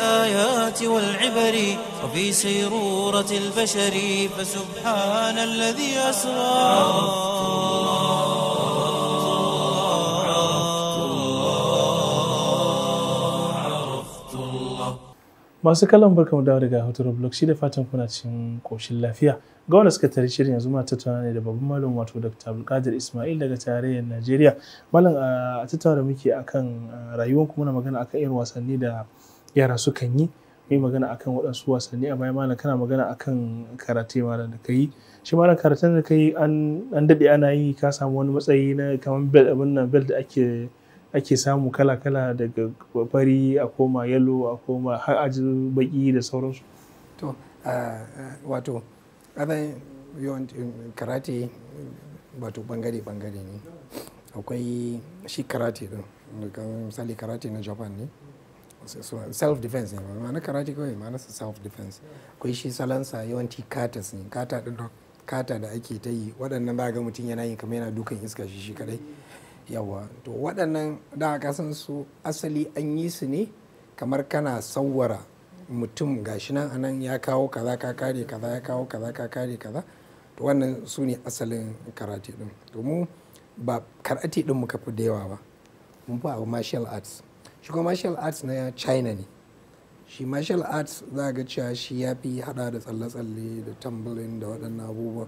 الآيات والعبر وفي سيرورة البشر فسبحان الذي أسرى. masu kallon barkamu dawo daga hotar blog shi da fatan kuna cikin koshin lafiya ga wanda suka tare shirin yanzu ma tattauna ne da babban malam wato Dr. ABDULKADIR Ismail daga tarayyar Najeriya. Malam a tattauna da muke akan rayuwar kuma na magana akan irin wasanni da yara sukan yi, mai magana akan waɗansu wasanni a baya malam kana magana akan karate malam da kai. Shi malam karatun da kai an dade ana yi, ka samu wani matsayi na kamar belt abin nan belt da ake samu kala-kala daga fari a koma yalo a koma har aji baki da sauransu. To wato yawan karate wato bangare ne. Akwai shi karate din misali karate na Japan ne, self defense ne, ma'ana karate kawai ma'ana self defense. Akwai shi salansa yawanci katas ne, kata da ake ta yi waɗannan ba ga mutum yana yi kamar yana dukan iska shi kadai. Yawa to waɗannan da aka san su asali an yi su ne kamar kana sawwara mutum gashi nan anan ya kawo kaza ka kare kaza, ya kawo kaza ka kare kaza. To wannan su ne asalin karate din. To mu ba karate din muka fi da yawa ba, mun fi abu martial arts. Shi kuma martial arts na China ne. Shi martial arts za ga cewa shi ya fi hada da tsalle-tsalle da tumbling da waɗannan abubuwa,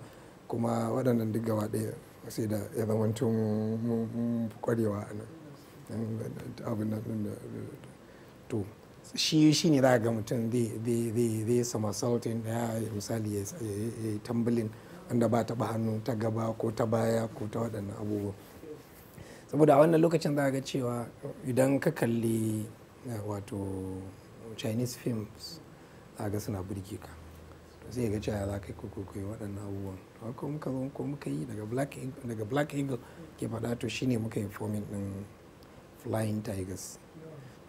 kuma waɗannan duk gaba ɗaya sai da ya zama mun kwarewa a nan abin nan din da to shi ne za ga mutum zai somersaulting ya misali ya tumbling wanda ba taɓa hannu ta gaba ko ta baya ko ta waɗannan abubuwa. Saboda a wannan lokacin za ga cewa idan ka kalli wato Chinese films za ga suna burge ka, zai ga cewa za ka yi koyi waɗannan abubuwan. Ko muka zo ko muka yi daga Black Eagle ke faɗa, to shine muka yi forming ɗin Flying Tigers.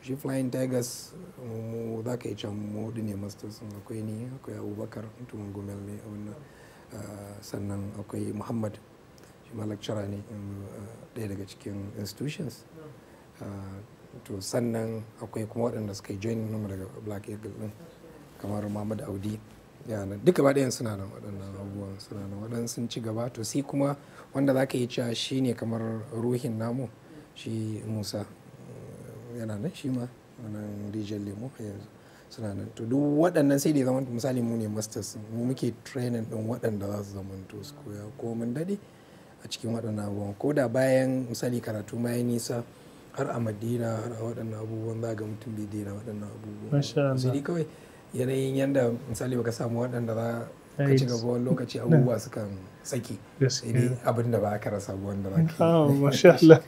Shi Flying Tigers mu za ka yi can mu hudu ne masters, akwai ni, akwai Abubakar mutumin Gumel ne a wannan, sannan akwai Muhammad shi ma lecturer ne ɗaya daga cikin institutions. To sannan akwai kuma waɗanda suka yi join namu daga Black Eagle ɗin kamar Muhammad Audi. Yana duka ba ɗayan suna nan, waɗannan abubuwan suna nan, waɗannan sun ci gaba. To sai kuma wanda za ka yi cewa shi ne kamar ruhin namu, shi Musa yana nan, shi ma wannan rijiyar lemo yanzu suna nan. To duk waɗannan sai dai zama misali mu ne masters, mu muke training ɗin waɗanda za su zama to su koya ko mun daɗe a cikin waɗannan abubuwan. Ko da bayan misali karatu ma ya nisa har a Madina har a waɗannan abubuwan za ga mutum bai daina waɗannan abubuwan. Sai dai kawai yanayin yadda misali baka samu waɗanda za ka ci gaba wani lokaci abubuwa sukan saki, sai dai abin da ba aka rasa wanda za ka yi. Masha Allah.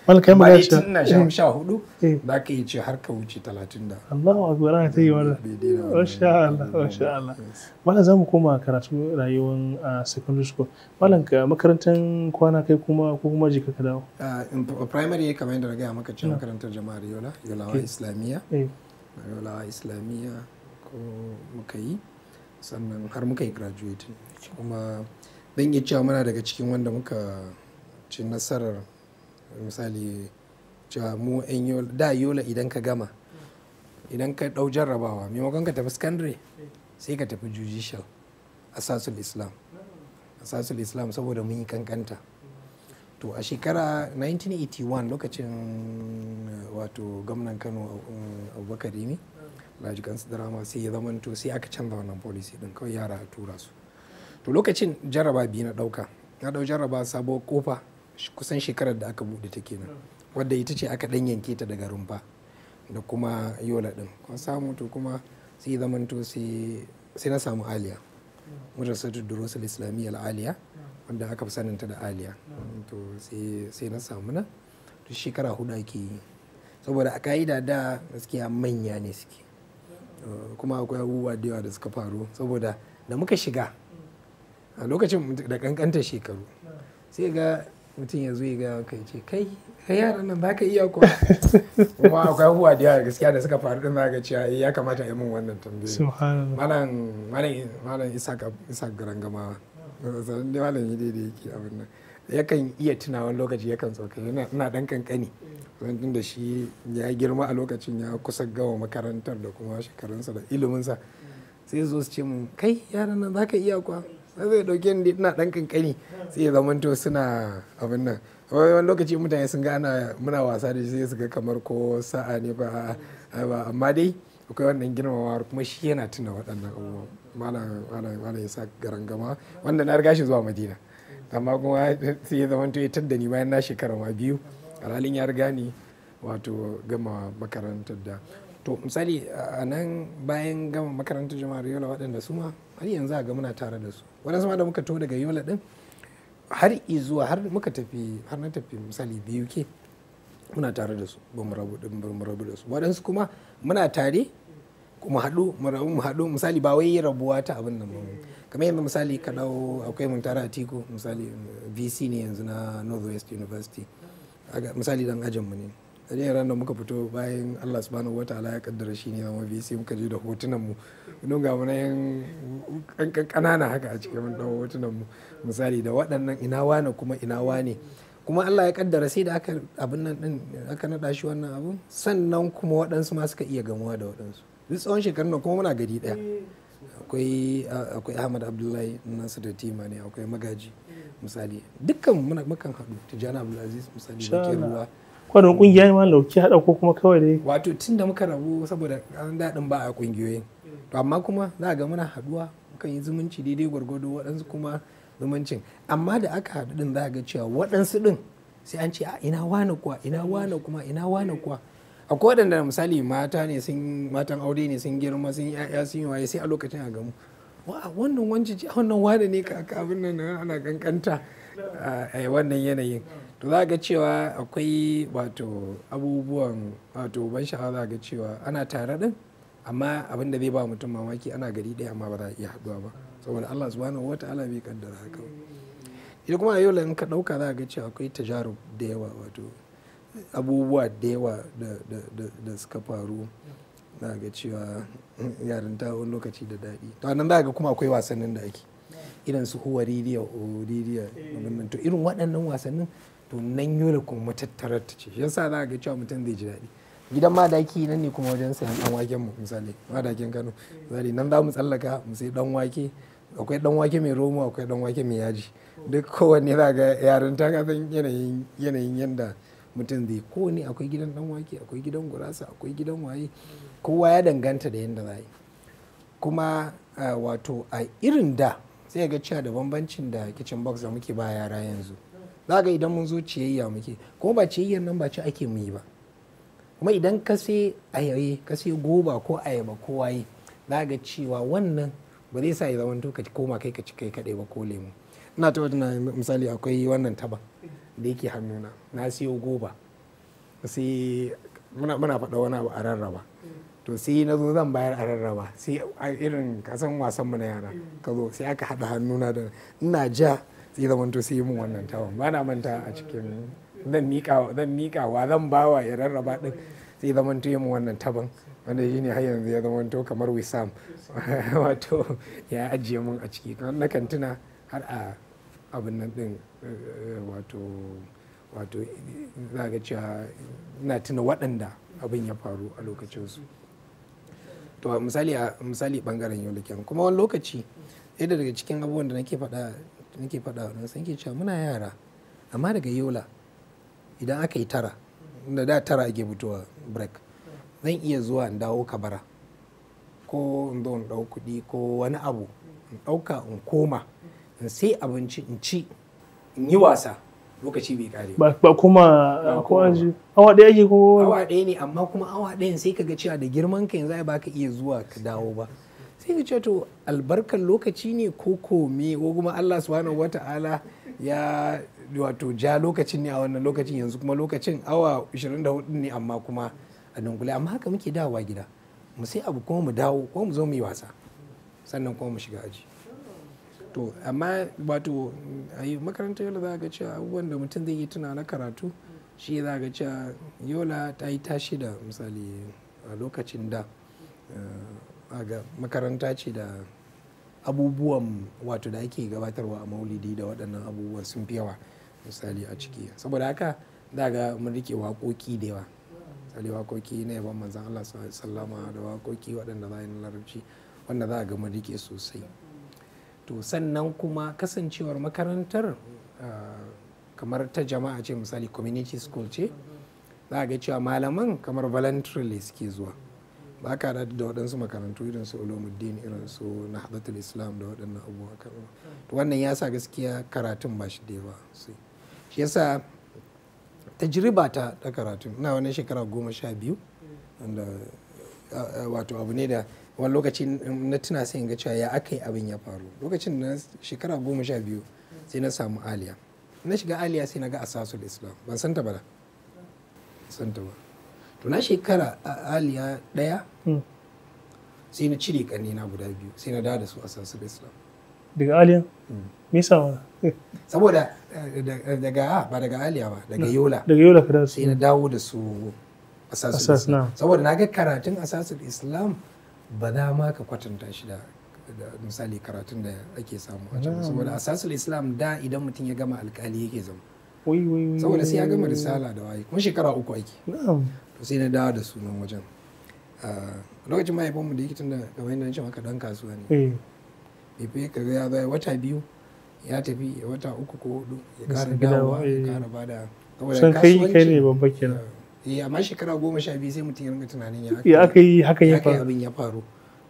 Wani kai magana shi. Ina 14 za ka yi ce har ka wuce 30 da. Allahu akbar, ana ta yi wannan. Masha Allah, masha Allah. Malam za mu koma karatu rayuwar secondary school. Malam ka makarantar kwana kai kuma ko kuma jika ka dawo? Primary kamar yadda na gaya maka ce makarantar jama'ar Yolawa Islamiyya. Yolawa Islamiyya ko muka yi, sannan har muka yi graduating. Kuma zan iya cewa muna daga cikin wanda muka ci nasarar misali cewa mu 'yan Yola idan ka gama, idan ka ɗau jarrabawa maimakon ka tafi secondary sai ka tafi judicial asasul Islam saboda mun yi kankanta. To a shekara 1981 lokacin wato gwamnan Kano Abubakar ne Alhaji Kansu Drama, sai ya zamanto sai aka canza wannan policy din, kawai yara a tura su. To lokacin jarraba biyu na dauka, na dau jarraba sabuwar kofa kusan shekarar da aka bude ta kenan, wadda ita ce aka dan yanke ta daga rumfa, da kuma Yola din kun samu. To kuma sai ya zamanto sai na samu Aliya, Madrasatul Durusul Islamiyya Al-Aliya, wanda aka fi saninta da Aliya. To sai na samu na, to shekara 4 ake yi, saboda a ka'ida da gaskiya manya ne suke, kuma akwai abubuwa da yawa da suka faru, saboda da muka shiga a lokacin da kankanta shekaru sai ga mutum ya zo ya ga kai ce kai yaran nan ba ka iya kuwa. Kuma akwai abubuwa da yawa gaskiya da suka faru din za ga cewa ya kamata a yi min wannan tambaye. Malam Isa Garangamawa, malam yi daidai yake abin nan, yakan iya tuna wani lokaci yakan tsoka ina dan kankani tun da shi ya girma a lokacin ya kusa gama makarantar da kuma shekarunsa da iliminsa sai zo su ce mun kai yaran nan zaka iya kuwa sai zai dauke ni ina dan kankani sai ya zamanto suna abin nan wani lokaci mutane sun ga muna wasa da shi sai su ga kamar ko sa'a ne ba amma dai akwai wannan girmamawa kuma shi yana tuna waɗannan abubuwan malam ya sa garangama wanda na riga shi zuwa madina amma kuma sai ya zamanto ya tadda ni bayan na shekara ma 2 alhalin ya riga ni wato gama makarantar da to misali a nan bayan gama makarantar jama'ar yola waɗanda su ma har yanzu a ga muna tare da su waɗansu ma da muka to daga yola ɗin har izuwa har muka tafi har na tafi misali BUK muna tare da su ba mu rabu da su waɗansu kuma muna tare kuma mu haɗu misali ba wai rabuwa ta abin nan kamar yanzu misali ka dawo akwai mun tare a Tiku misali VC ne yanzu na Northwest University misali dan ajinmu ne a ran da muka fito bayan Allah subhanahu wataala ya kaddara shi ne zama VC muka je da hotunan mu don ga mu yan kanana haka a cikin mun dawo hotunan mu misali da waɗannan ina wane kuma ina wane kuma Allah ya kaddara sai da aka abin nan din aka nada shi wannan abun sannan kuma waɗansu ma suka iya gamuwa da waɗansu duk tsawon shekarun nan kuma muna gari ɗaya akwai Ahmad Abdullahi nasu da tima ne akwai Magaji misali dukkan mukan haɗu Tijjani Abdulaziz misali da ke ruwa kwanan kungiya ne ma lauki haɗa ko kuma kawai dai wato tun da muka rabu saboda an daɗin ba a kungiyoyin to amma kuma za ga muna haɗuwa mukan yi zumunci daidai gwargwado waɗansu kuma zumuncin amma da aka haɗu din za ga cewa waɗansu din sai an ce a ina wane kuwa ina wane kuma ina wane kuwa akwai waɗanda misali matan aure ne sun girma sun ya'ya sun yi waye sai a lokacin a gamu wannan wannan wane ne ka abin nan ana kankanta a wannan yanayin to za ga cewa akwai wato abubuwan wato ban sha'awa za ga cewa ana tare din amma abin da zai ba mutum mamaki ana gari ɗaya amma ba za a iya haɗuwa ba saboda Allah subhanahu wata'ala bai kaddara haka idan kuma a yau in ka ɗauka za ga cewa akwai tajarub da yawa wato abubuwa da yawa da suka faru za ga cewa yarinta wani lokaci da daɗi to nan za ga kuma akwai wasannin da ake irin su huwa ridiya to irin waɗannan wasannin to nan yola kuma matattarar ta ce yasa za ga cewa mutum zai ji daɗi gidan madaki nan ne kuma wajen sayan dan waken mu misali madakin Kano misali nan za mu tsallaka mu sai dan wake akwai dan wake mai romo akwai dan wake mai yaji duk kowanne za ga yarinta ka san yanayin yanda mutum zai kowanne akwai gidan dan wake akwai gidan gurasa akwai gidan waye kowa ya danganta da yanda za yi kuma wato a irin da sai ga cewa da bambancin da kitchen box da muke ba yara yanzu za ga idan mun zo ciyayya muke kuma ba ciyayyar nan ba ci ake mu yi ba kuma idan ka sai ayaye ka sai goba ko ayaba ko waye za ga cewa wannan ba zai sa ya zama to ka koma kai ka ci kai kaɗai ba ko lemu ina ta wata misali akwai wannan taba da yake hannuna na siyo goba sai muna faɗa wani abu a rarraba to sai na zo zan bayar a rarraba sai irin kasan wasan mu na yara ka zo sai aka haɗa hannuna da ina ja sai zama to sai mun wannan taban ba na manta a cikin zan miƙawa zan bawa ya rarraba din sai zama to mun wannan taban wanda shine har yanzu ya zama to kamar wisam wato ya ajiye mun a ciki kan na kantuna har a abin nan din wato za ga cewa ina tuna waɗanda abin ya faru a lokacinsu to misali bangaren yau da kyan kuma wani lokaci ɗaya daga cikin abubuwan da nake faɗa wani san ke cewa muna yara amma daga yola idan aka yi tara da tara ake fitowa break zan iya zuwa in dawo kabara ko in zo in ɗau kuɗi ko wani abu in ɗauka in koma in sai abinci in ci in yi wasa lokaci bai kare ba kuma ko aji awa ɗaya ake ko awa ɗaya ne amma kuma awa ɗayan sai kaga cewa da girman ka yanzu ai baka iya zuwa ka dawo ba sai ka ce to albarkar lokaci ne ko kome ko kuma Allah subhanahu wata'ala ya wato ja lokacin ne a wannan lokacin yanzu kuma lokacin awa 24 ne amma kuma a dunkule amma haka muke dawowa gida mu sai abu kuma mu dawo ko mu zo mu yi wasa sannan kuma mu shiga aji to amma wato a yi makarantar yola za ga cewa abubuwan da mutum zai yi tuna na karatu shi za ga cewa yola ta yi tashi da misali a lokacin da ga makaranta ce da abubuwan wato da ake gabatarwa a maulidi da waɗannan abubuwan sun fi yawa misali a ciki saboda haka za ga mun rike waƙoƙi da yawa, misali waƙoƙi na yaban manzon Allah sallama da waƙoƙi waɗanda za a yi na larabci wanda za a ga mun rike sosai. To sannan kuma kasancewar makarantar kamar ta jama'a ce, misali community school ce, za a ga cewa malaman kamar voluntarily suke zuwa, ba ka da waɗansu makarantu irin su ulumuddin, irin su nahdlatul islam da waɗannan abubuwa. To wannan ya sa gaskiya karatun ba shi da yawa sai shi yasa tajriba ta karatun ina wannan shekara 12 wanda wato abu ne da wani lokaci na tuna sai in ga cewa ya aka yi abin ya faru. Lokacin na shekara 12 sai na samu aliya, na shiga aliya sai na ga asasul islam, ban santa ba, santa ba. To na shekara a aliya daya sai na cire kanina guda biyu sai na dawo da su asasul islam. Daga aliya? Me yasa wala? Saboda ba daga aliya ba, daga yola. Daga yola ka dawo sai na dawo da su asasul islam. Saboda na ga karatun asasul islam ba za ma ka kwatanta shi da misali karatun da ake samu a can. Saboda asasul islam da idan mutum ya gama alkali yake zama, saboda sai ya gama risala da waye, kuma shekara 3 ake. To sai na dawo da sunan wajen. Lokacin mahaifinmu da yake tun da kamar yadda na ce maka dan kasuwa ne, bai fi ka ya zai wata 2 ya tafi, wata 3 ko 4 ya kara dawowa ya kara bada, saboda kasuwanci kai ne babba kenan. Amma shekara 12 sai mutum ya rinka tunanin ya aka yi hakan ya faru, abin ya faru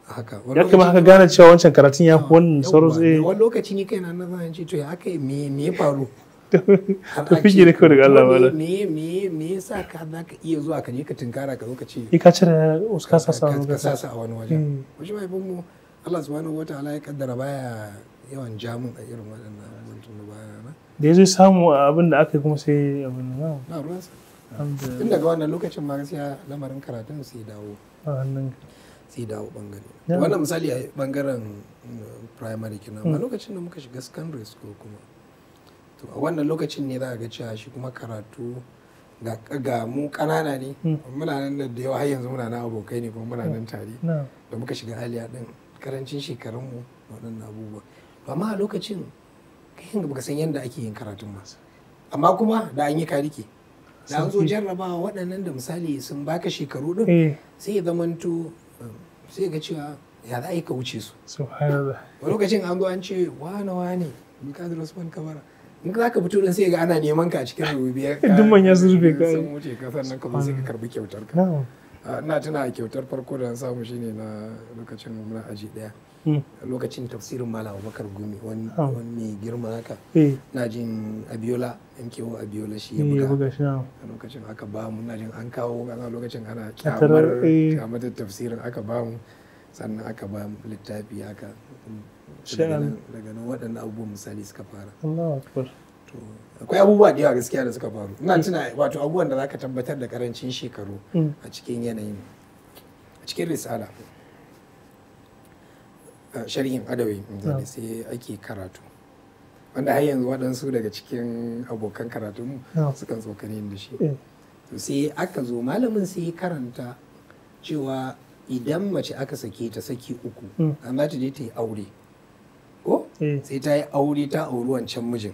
haka. Ya kama haka gane cewa wancan karatun ya fi wannan sauran tsaye. Wani lokaci ni kaina na zan ce to ya aka yi me ya faru. To fige da kawai daga Allah bala. Me yasa ka za ka iya zuwa ka je ka tunkara ka zo ka ce. Ka cire wasu ka sasa a wani wajen. Wasu mahaifinmu Allah subhanahu wataala ya kaddara baya yawan jamun a irin waɗannan abubuwan tun da baya na. Da ya zo samu abin da aka yi kuma sai abin nan. Na ruwansa. Tun daga wannan lokacin ma gaskiya lamarin karatun sai dawo bangare. Wannan misali a bangaren primary kenan, amma lokacin da muka shiga secondary school kuma, to a wannan lokacin ne za a ga cewa shi kuma karatu ga mu kanana ne, muna nan da yawa har yanzu muna na abokai ne kuma muna nan tare da muka shiga aliya din, karancin shekarunmu waɗannan abubuwa. Amma a lokacin kai baka san yadda ake yin karatun ba, amma kuma da an yi karike da an zo jarrabawa waɗannan da misali sun baka shekaru din sai ya zamanto sai ga cewa ya za a yi ka wuce su. A lokacin an zo an ce wane Abdulkadir Usman Kabara, in za ka fito din sai ga ana neman ka a cikin rububiyar ka, duk manya sun rufe ka, sun wuce ka, sannan ka zo sai ka karbi kyautar ka. Ina tuna kyautar farko da na samu shine na lokacin muna aji 1, lokacin tafsirin Malam Abubakar Gumi, wani mai girma haka, na jin Abiola yankewa Abiola shi ya buga a lokacin aka ba mu, na jin an kawo a lokacin ana kyamar tafsirin aka ba mu, sannan aka ba mu littafi haka. Daga nan waɗannan abubuwan misali suka fara. Akwai abubuwa da yawa gaskiya da suka faru. Ina tuna wato abubuwan da zaka tabbatar da karancin shekaru a cikin yanayin, a cikin risala sharhin adawi misali sai ake karatu, wanda har yanzu waɗansu daga cikin abokan karatunmu sukan tsokane da shi. To sai aka zo malamin sai karanta cewa idan mace aka sake ta saki 3 amma ta je ta yi aure, sai ta yi aure ta auri wancan mijin,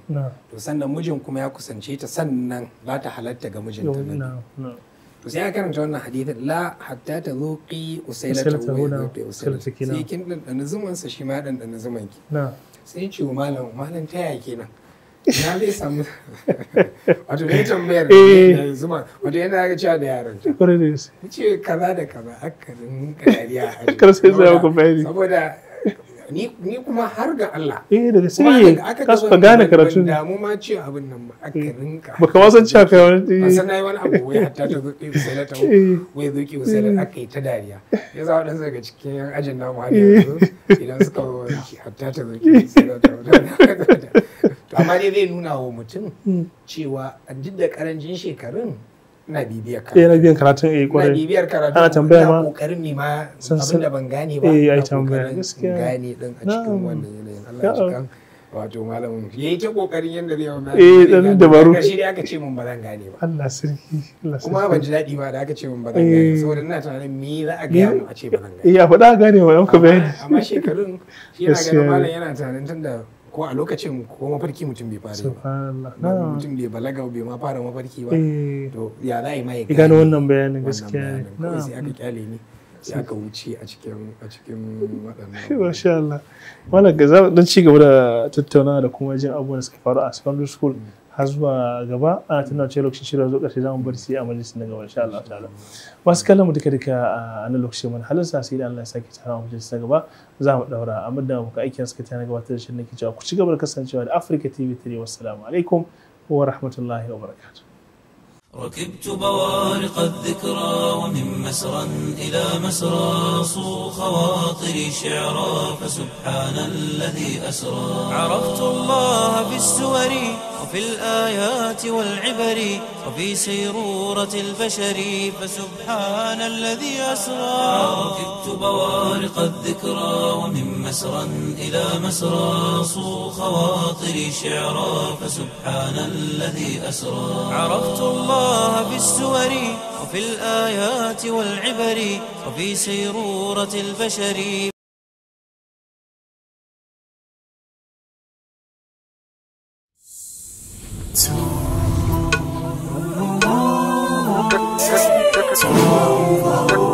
to sannan mijin kuma ya kusance ta, sannan za ta halatta ga mijinta na biyu. To sai ya karanta wannan hadithin, la hatta ta zoƙi usailata sai kin ɗanɗana zumansa shi ma ɗanɗana zumanki. Sai ce wa malam ta yaya kenan ya zai samu wato ne tambayar da zuma, wato yana ga cewa da yaran ta ce kaza da kaza aka rinka dariya a saboda ni kuma har ga Allah daga sai ka suka gane karatu da mu ma ce abin nan ba aka rinka baka ma san cewa kai wani ba san nayi wani abu wai hatta ta zuki sai ta wai zuki sai aka yi ta dariya ya za wadansu daga cikin yan ajin namu har yanzu idan suka hatta ta zuki sai ta to amma dai zai nuna wa mutum cewa a duk da karancin shekarun na bibiyar karatu. Na biyan karatun kwarai. Na bibiyar karatu. Ana tambaya ma. Kokarin ne ma abinda ban gane ba. Ai tambaya gaskiya. Gane din a cikin wannan yanayin. Allah ya cikan wato malamin yayi ta kokarin yanda zai yawan. Dan dabaru. Kashi dai aka ce mun ba zan gane ba. Allah sarki. Kuma ban ji daɗi ba da aka ce mun ba zan gane saboda ina tunanin me za a gaya mu a ce ba zan gane. Ya faɗa gane wa ka bayani. Amma shekarun shi yana ganin malam yana tunanin tunda ko a lokacin ko mafarki mutum bai fara subhanallah ba mutum bai balaga bai ma fara mafarki ba to ya za a yi mai gano wannan bayanin gaskiya ne sai aka kyale ni sai aka wuce a cikin waɗannan masha Allah wannan ga dan ci gaba da tattaunawa da kuma jin abubuwan da suka faru a secondary school har zuwa gaba ana tunawa cewa lokacin shirya zo ƙarshe zamu bar sai a majalisin na gaba insha Allah ta'ala masu kallon mu duka a nan lokacin mun halin sa sai da Allah ya sake tara mu majalisin na gaba za mu daura amma da muka aikin suka tana gabatar da shirin nake cewa ku ci gaba da kasancewa da Africa TV3 wassalamu alaikum wa rahmatullahi wa barakatuh ركبت بوارق الذكرى ومن مسرى إلى مسرى صو خواطري شعرا فسبحان الذي أسرى عرفت الله في السور وفي الآيات والعبر وفي سيرورة البشر فسبحان الذي أسرى ركبت بوارق الذكرى ومن مسرى إلى مسرى صو خواطري شعرا فسبحان الذي أسرى عرفت الله في السور وفي الآيات والعبر وفي سيرورة البشر Oh